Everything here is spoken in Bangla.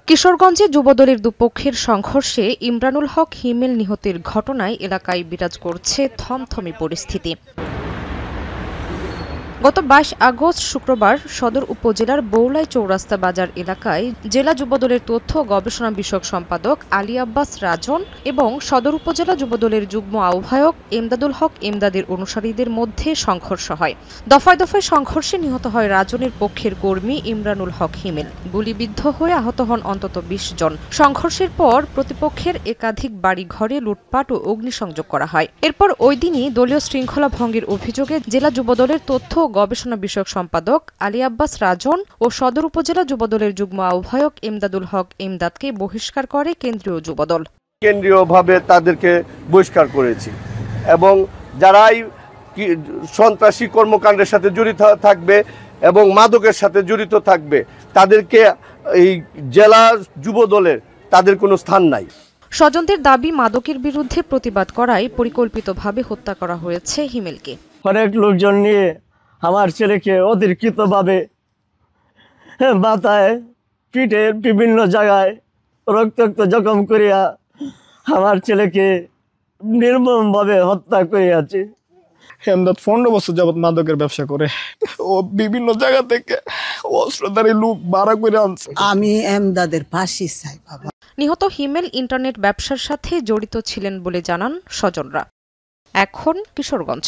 কিশোরগঞ্জে যুবদলের দুপক্ষের সংঘর্ষে ইমরানুল হক হিমেল নিহতের ঘটনায় এলাকায় বিরাজ করছে থমথমে পরিস্থিতি। গত ২২ আগস্ট শুক্রবার সদর উপজেলার বৌলাই চৌরাস্তা বাজার এলাকায় জেলা যুবদলের তথ্য ও গবেষণা বিষয়ক সম্পাদক আলী আব্বাস রাজন এবং সদর উপজেলা যুবদলের যুগ্ম আহ্বায়ক এমদাদুল হক এমদাদের অনুসারীদের মধ্যে সংঘর্ষ হয়। দফায় দফায় সংঘর্ষে নিহত হয় রাজনের পক্ষের কর্মী ইমরানুল হক হিমেল। গুলিবিদ্ধ হয়ে আহত হন অন্তত ২০ জন। সংঘর্ষের পর প্রতিপক্ষের একাধিক বাড়ি ঘরে লুটপাট ও অগ্নিসংযোগ করা হয়। এরপর ওই দিনই দলীয় শৃঙ্খলা ভঙ্গের অভিযোগে জেলা যুবদলের তথ্য গবেষণা বিষয়ক সম্পাদক আলী আব্বাস রাজন ও সদর উপজেলা যুবদলের যুগ্ম আহ্বায়ক এমদাদুল হক এমদাদকে বহিষ্কার করে কেন্দ্রীয় যুবদল। কেন্দ্রীয়ভাবে তাদেরকে বহিষ্কার করেছি এবং যারাই সন্ত্রাসী কর্মকাণ্ডের সাথে জড়িত থাকবে এবং মাদকের সাথে জড়িত থাকবে তাদেরকে এই জেলা যুবদলের তাদের কোনো স্থান নাই। স্বজনদের দাবি, মাদকের বিরুদ্ধে প্রতিবাদ করায় পরিকল্পিতভাবে হত্যা করা হয়েছে হিমেলকে। অনেক লোকজন নিয়ে আমার ছেলেকে অতিরিক্তভাবে মাথায় পিঠের বিভিন্ন জায়গায় রক্তাক্ত জখম করিয়া আমার ছেলেকে নির্মমভাবে হত্যা করিয়াছে। এমদাদ 15 বছর যাবৎ মাদকের ব্যবসা করে। ও বিভিন্ন জায়গা থেকে অস্ত্রধারী লোক ভাড়া করে আনছে। আমি এমদাদের ফাঁসি চাই বাবা। নিহত হিমেল ইন্টারনেট ব্যবসার সাথে জড়িত ছিলেন বলে জানান স্বজনরা। এখন কিশোরগঞ্জ।